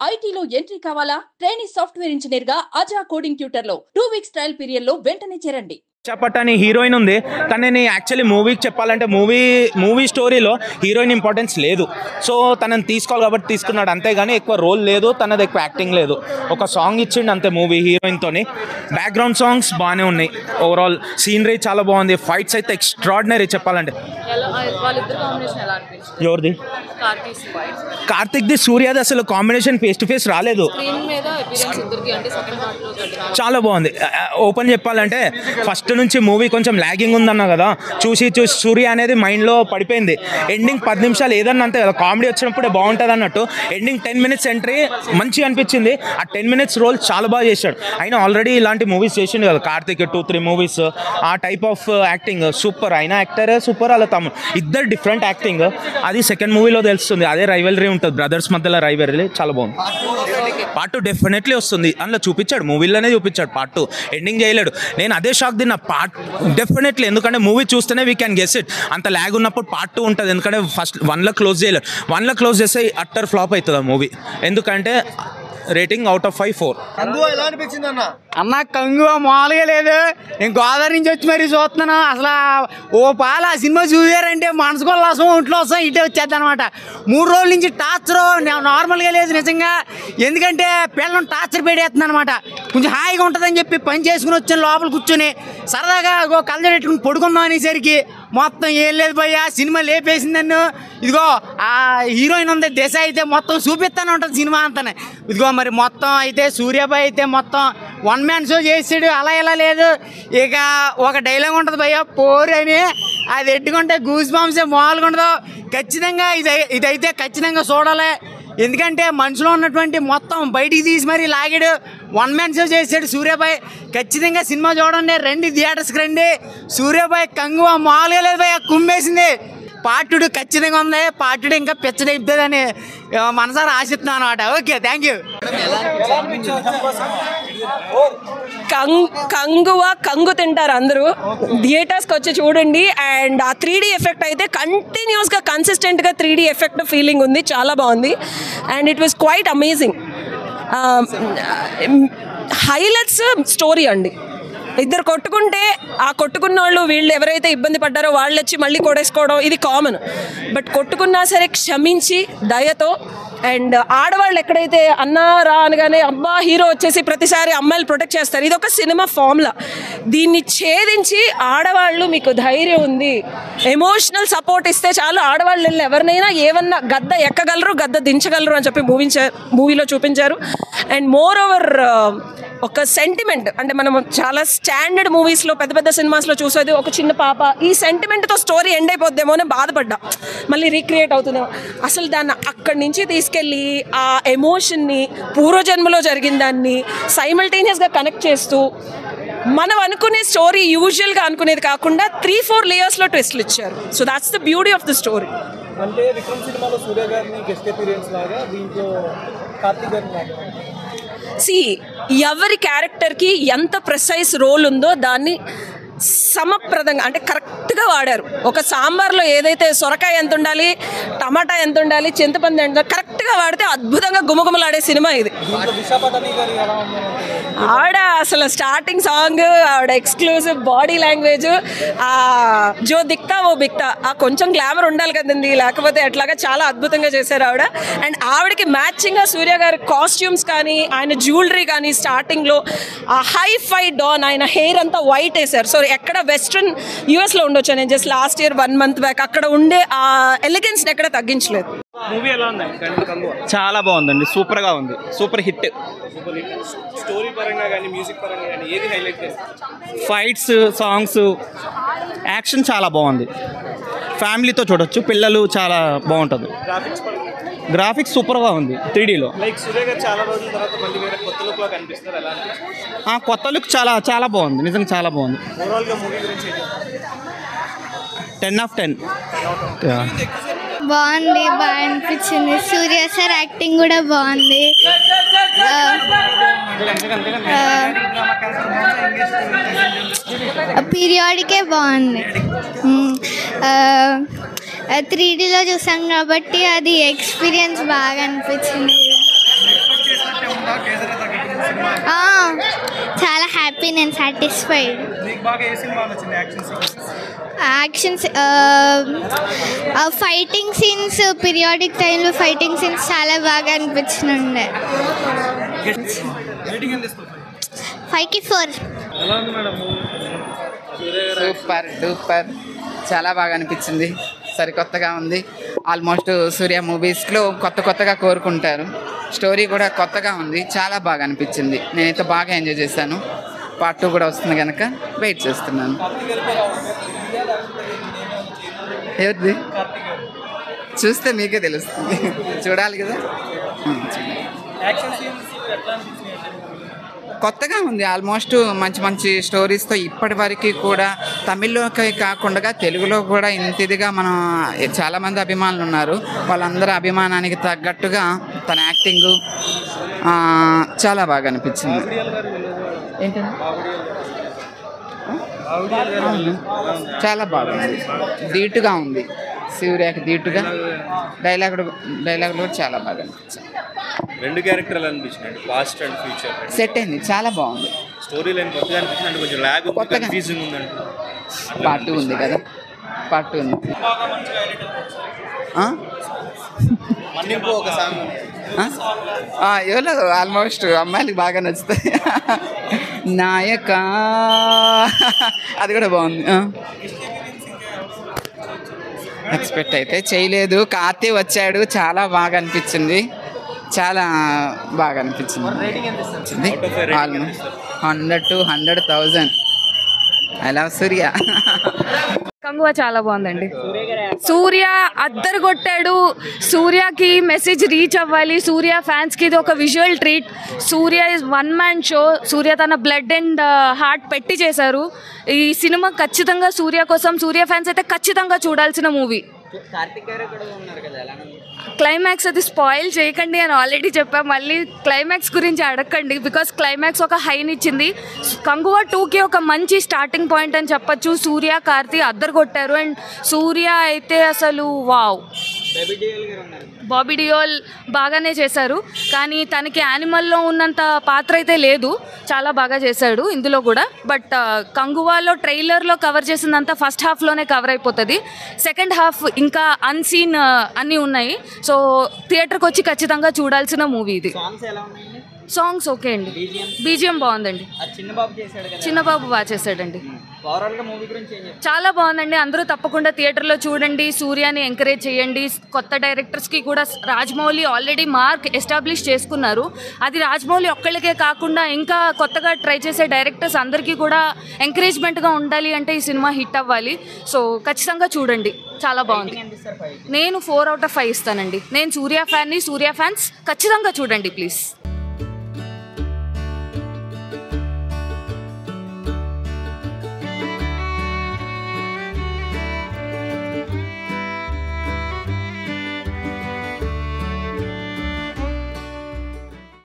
ఐటీలో ఎంట్రీ కావాలా? Training software engineer గా అజా కోడింగ్ ట్యూటర్ లో 2 వీక్స్ ట్రయల్ పీరియడ్ లో వెంటనే చేరండి. చపట్టని హీరోయిన్ ఉంది, కానీ నేను యాక్చువల్లీ మూవీకి చెప్పాలంటే మూవీ స్టోరీలో హీరోయిన్ ఇంపార్టెన్స్ లేదు. సో తనని తీసుకోవాలి కాబట్టి తీసుకున్నాడు, అంతేగాని ఎక్కువ రోల్ లేదు, తనది ఎక్కువ యాక్టింగ్ లేదు. ఒక సాంగ్ ఇచ్చిండు అంతే మూవీ హీరోయిన్తోని. బ్యాక్గ్రౌండ్ సాంగ్స్ బాగానే ఉన్నాయి, ఓవరాల్ సీనరీ చాలా బాగుంది, ఫైట్స్ అయితే ఎక్స్ట్రాడినరీ చెప్పాలంటే. ఎవరిది? కార్తిక్ది సూర్యది అసలు కాంబినేషన్ ఫేస్ టు ఫేస్ రాలేదు, చాలా బాగుంది. ఓపెన్ చెప్పాలంటే ఫస్ట్ నుంచి మూవీ కొంచెం లాగింగ్ ఉందన్నా కదా, చూసి సూర్య అనేది మైండ్లో పడిపోయింది. ఎండింగ్ 10 నిమిషాలు ఏదన్నా అంతే కదా, కామెడీ వచ్చినప్పుడే బాగుంటుంది అన్నట్టు. ఎండింగ్ 10 minutes ఎంట్రీ మంచిగా అనిపించింది. ఆ 10 minutes రోల్ చాలా బాగా చేశాడు. అయినా ఆల్రెడీ ఇలాంటి మూవీస్ చేసిండు కదా కార్తిక్, 2-3 మూవీస్. ఆ టైప్ ఆఫ్ యాక్టింగ్ సూపర్. అయినా యాక్టర్ సూపర్, అలా తమ్ముడు ఇద్దరు డిఫరెంట్ యాక్టింగ్. అది సెకండ్ మూవీలో తెలుస్తుంది. అదే రైవలరీ ఉంటుంది, బ్రదర్స్ మధ్యలో రైవలరీ, చాలా బాగుంది. పార్ట్ 2 డెఫినెట్లీ వస్తుంది, అందులో చూపించాడు, మూవీలోనే చూపించాడు. పార్ట్ 2 ఎండింగ్ చేయలేడు. నేను అదే షాక్ తిన్నా. పార్ట్ డెఫినెట్లీ, ఎందుకంటే మూవీ చూస్తేనే వీ క్యాన్ గెస్ ఇట్. అంత ల్యాగ్ ఉన్నప్పుడు పార్ట్ 2 ఉంటుంది, ఎందుకంటే ఫస్ట్ 1లో క్లోజ్ చేయలేడు. 1లో క్లోజ్ చేస్తే అట్టర్ ఫ్లాప్ అవుతుంది ఆ మూవీ. ఎందుకంటే రేటింగ్ అవుట్ ఆఫ్ 5 4. అన్న కంగు మామూలుగా లేదు. నేను గోదావరి నుంచి వచ్చి మరీ చూస్తున్నాను. అసలు ఓ పాల ఆ సినిమా చూసారంటే మనసుకోసం ఒంట్లో వస్తాం ఇటే వచ్చేద్ది అనమాట. 3 రోజుల నుంచి టార్చర్ నార్మల్గా లేదు నిజంగా. ఎందుకంటే పిల్లలను టార్చర్ పెడేస్తుంది అనమాట. కొంచెం హాయిగా ఉంటుందని చెప్పి పని చేసుకుని వచ్చాను, లోపల కూర్చొని సరదాగా కళ్ళ పెట్టుకుని పడుకుందాం అనేసరికి మొత్తం ఏం లేదు భయ్యా, సినిమా లేపేసింది నన్ను. ఇదిగో ఆ హీరోయిన్ ఉంది దిశ అయితే మొత్తం చూపిస్తానే ఉంటుంది సినిమా అంతానే. ఇదిగో మరి మొత్తం అయితే సూర్యాబాయ్ అయితే మొత్తం 1 man షో చేసాడు. అలా ఇలా లేదు. ఇక ఒక డైలాగ్ ఉంటుంది భయ్యా, పోరు అని, అది ఎట్టుకుంటే గూస్ బాంబ్సే మామూలుగా ఉండదు. ఖచ్చితంగా ఇదైతే ఖచ్చితంగా చూడాలి. ఎందుకంటే మనసులో ఉన్నటువంటి మొత్తం బయటికి తీసి మరీ లాగాడు. 1 man షో చేసాడు సూర్యాబాయ్. ఖచ్చితంగా సినిమా చూడండి, రండి థియేటర్స్కి రండి. సూర్యాబాయ్ కంగువ మామూలుగా లేదు భయ్యా, కుమ్మేసింది. పార్ట్ 2 ఖచ్చితంగా ఉంది. పార్ట్ 2 ఇంకా పెచ్చడైపోతుందని మనసారా ఆశిస్తున్నాను అనమాట. Okay, thank you. కంగు తింటారు అందరూ, థియేటర్స్కి వచ్చి చూడండి. అండ్ ఆ 3D ఎఫెక్ట్ అయితే కంటిన్యూస్గా కన్సిస్టెంట్గా 3D ఎఫెక్ట్ ఫీలింగ్ ఉంది, చాలా బాగుంది. And it was quite amazing. Highlights story అండి. ఇద్దరు కొట్టుకుంటే ఆ కొట్టుకున్న వాళ్ళు వీళ్ళు ఎవరైతే ఇబ్బంది పడ్డారో వాళ్ళు వచ్చి మళ్ళీ కొడేసుకోవడం ఇది కామన్. బట్ కొట్టుకున్నా సరే క్షమించి దయతో, అండ్ ఆడవాళ్ళు ఎక్కడైతే అన్నారా అనగానే అబ్బా హీరో వచ్చేసి ప్రతిసారి అమ్మాయిలు ప్రొటెక్ట్ చేస్తారు, ఇది ఒక సినిమా ఫార్ములా. దీన్ని ఛేదించి ఆడవాళ్ళు మీకు ధైర్యం ఉంది, ఎమోషనల్ సపోర్ట్ ఇస్తే చాలు, ఆడవాళ్ళు వెళ్ళి ఎవరినైనా ఏమన్నా గద్ద ఎక్కగలరు, గద్ద దించగలరు అని చెప్పి మూవీలో చూపించారు. అండ్ మోర్ ఓవర్ ఒక సెంటిమెంట్, అంటే మనం చాలా స్టాండర్డ్ మూవీస్లో పెద్ద పెద్ద సినిమాస్లో చూసేది ఒక చిన్న పాప, ఈ సెంటిమెంట్తో స్టోరీ ఎండ్ అయిపోద్దేమో అని బాధపడ్డా, మళ్ళీ రీక్రియేట్ అవుతుందేమో. అసలు దాన్ని అక్కడి నుంచి తీసుకెళ్ళి ఆ ఎమోషన్ని, పూర్వజన్మలో జరిగిన దాన్ని సైమల్టేనియస్గా కనెక్ట్ చేస్తూ మనం అనుకునే స్టోరీ యూజువల్గా అనుకునేది కాకుండా 3-4 లేయర్స్లో ట్విస్ట్లు ఇచ్చారు. So that's the beauty of the story. అంటే విక్రమ్ సినిమాలో సూర్య గారిని గెస్ట్ అపియరెన్స్ లాగా, దీంట్లో కార్తిక్ గారిని లాగా. ఎవరి క్యారెక్టర్కి ఎంత ప్రెసైజ్ రోల్ ఉందో దాన్ని సమప్రదంగా అంటే కరెక్ట్గా వాడారు. ఒక సాంబార్లో ఏదైతే సొరకాయ ఎంత ఉండాలి, టమాటా ఎంత ఉండాలి, చింతపండు ఎంత కరెక్ట్గా వాడితే అద్భుతంగా గుమగుమలాడే సినిమా ఇది. ఆవిడ అసలు స్టార్టింగ్ సాంగ్, ఆవిడ ఎక్స్క్లూజివ్ బాడీ లాంగ్వేజ్, జో దిక్తా ఓ బిక్తా, ఆ కొంచెం గ్లామర్ ఉండాలి కదండి, లేకపోతే ఎట్లాగా చాలా అద్భుతంగా చేశారు ఆవిడ. అండ్ ఆవిడకి మ్యాచింగ్గా సూర్య గారి కాస్ట్యూమ్స్ కానీ, ఆయన జ్యువెలరీ కానీ, స్టార్టింగ్లో ఆ హై ఫై డాన్, ఆయన హెయిర్ అంతా వైట్ వేశారు. సో ఎక్కడ వెస్ట్రన్ యూఎస్లో ఉండొచ్చు, నేను just last year 1 month back అక్కడ ఉండే ఆ ఎలిగెన్స్ని ఎక్కడ తగ్గించలేదు. మూవీ ఎలా ఉంది? చాలా బాగుందండి, సూపర్గా ఉంది, సూపర్ హిట్. స్టోరీ పరంగా కానీ, మ్యూజిక్ పరంగా కానీ ఏది హైలైట్? ఫైట్స్, సాంగ్స్, యాక్షన్ చాలా బాగుంది. ఫ్యామిలీతో చూడొచ్చు, పిల్లలు చాలా బాగుంటుంది. గ్రాఫిక్స్ సూపర్గా ఉంది 3Dలో. లైక్ సూర్య గారు చాలా రోజుల తర్వాత మళ్ళీ వేరే కొత్త లుక్లో కనిపిస్తారు, ఎలా ఆ కొత్త లుక్ చాలా చాలా బాగుంది, నిజంగా చాలా బాగుంది. ఓవరాల్గా మూవీ గురించి 10 of 10. బాగుంది, బాగా అనిపించింది. సూర్య సార్ యాక్టింగ్ కూడా బాగుంది. పీరియాడికే బాగుంది. 3Dలో చూసాం కాబట్టి అది ఎక్స్పీరియన్స్ బాగా అనిపించింది. నేను సాటిస్ఫైడ్. మీకు బాగా ఏ సినిమా నచ్చింది? యాక్షన్స్, ఫైటింగ్ సీన్స్, పీరియాడిక్ టైంలో ఫైటింగ్ సీన్స్ చాలా బాగా అనిపించినండే. 5కి 4. ఎలా ఉంది మేడం? సూపర్ డూపర్, చాలా బాగా అనిపించింది. సరికొత్తగా ఉంది. ఆల్మోస్ట్ సూర్య మూవీస్లో కొత్తగా కోరుకుంటారు. స్టోరీ కూడా కొత్తగా ఉంది, చాలా బాగా అనిపించింది. నేనైతే బాగా ఎంజాయ్ చేశాను. పార్ట్ 2 కూడా వస్తుంది కనుక వెయిట్ చేస్తున్నాను. ఎవరిది చూస్తే మీకే తెలుస్తుంది, చూడాలి కదా. కొత్తగా ఉంది. ఆల్మోస్ట్ మంచి స్టోరీస్తో ఇప్పటి వరకు కూడా తమిళ్లోకి కాకుండా తెలుగులో కూడా ఇంతిదిగా మనం చాలామంది అభిమానులు ఉన్నారు. వాళ్ళందరూ అభిమానానికి తగ్గట్టుగా తన యాక్టింగు చాలా బాగా అనిపించింది. ఏంటంటే చాలా బాగుంది, ధీటుగా ఉంది. సూర్యకి ధీటుగా డైలాగులు కూడా చాలా బాగా అనిపించింది. 2 క్యారెక్టర్లు అనిపించినాయి, పాస్ట్ అండ్ ఫ్యూచర్ సెట్ అయింది, చాలా బాగుంది. స్టోరీ లైన్ కొత్తగా అనిపించింది, అంటే కొంచెం లాగ్ ఉంది, కన్ఫ్యూజింగ్ ఉందండి. పార్ట్ 2 ఉంది కదా, పార్ట్ 2 ఉంది. ఎవరో ఆల్మోస్ట్ అమ్మాయిలకి బాగా నచ్చుతాయి. నాయక అది కూడా బాగుంది. ఎక్స్పెక్ట్ అయితే చేయలేదు. కార్తీ వచ్చాడు, చాలా బాగా అనిపించింది, చాలా బాగా అనిపించింది. 100 to 100,000. ఐ లవ్ సూర్య. కంగువ చాలా బాగుందండి. సూర్య అద్దరు కొట్టాడు. సూర్యకి మెసేజ్ రీచ్ అవ్వాలి. సూర్య ఫ్యాన్స్కి ఇది ఒక visual treat. Surya is 1 man show. Surya తన బ్లడ్ అండ్ హార్ట్ పెట్టి చేశారు ఈ సినిమా. ఖచ్చితంగా సూర్య కోసం, సూర్య ఫ్యాన్స్ అయితే ఖచ్చితంగా చూడాల్సిన మూవీ. క్లైమాక్స్ అది స్పాయిల్ చేయకండి అని ఆల్రెడీ చెప్పా, మళ్ళీ క్లైమాక్స్ గురించి అడగండి, బికాస్ క్లైమాక్స్ ఒక హైనిచ్చింది. కంగువ 2కి ఒక మంచి స్టార్టింగ్ పాయింట్ అని చెప్పచ్చు. సూర్య కార్తీ అద్దరు కొట్టారు. అండ్ సూర్య అయితే అసలు వావ్. బాబీ డియోల్ బాగానే చేశారు, కానీ తనకి యానిమల్లో ఉన్నంత పాత్ర అయితే లేదు. చాలా బాగా చేశాడు ఇందులో కూడా. బట్ కంగువాలో ట్రైలర్లో కవర్ చేసిందంతా ఫస్ట్ హాఫ్లోనే కవర్ అయిపోతుంది. సెకండ్ హాఫ్ ఇంకా అన్సీన్ అన్నీ ఉన్నాయి. సో థియేటర్కి వచ్చి ఖచ్చితంగా చూడాల్సిన మూవీ ఇది. సాంగ్స్ ఓకే అండి, బీజిఎం బాగుందండి. చిన్నబాబు బాగా చేశాడండి. చాలా బాగుందండి. అందరూ తప్పకుండా థియేటర్లో చూడండి. సూర్యాని ఎంకరేజ్ చేయండి. కొత్త డైరెక్టర్స్కి కూడా రాజమౌళి ఆల్రెడీ మార్క్ ఎస్టాబ్లిష్ చేసుకున్నారు. అది రాజమౌళి ఒక్కళ్ళకే కాకుండా ఇంకా కొత్తగా ట్రై చేసే డైరెక్టర్స్ అందరికీ కూడా ఎంకరేజ్మెంట్గా ఉండాలి అంటే ఈ సినిమా హిట్ అవ్వాలి. సో ఖచ్చితంగా చూడండి, చాలా బాగుంది. నేను 4 out of 5 ఇస్తానండి. నేను సూర్య ఫ్యాన్ని. సూర్య ఫ్యాన్స్ ఖచ్చితంగా చూడండి ప్లీజ్.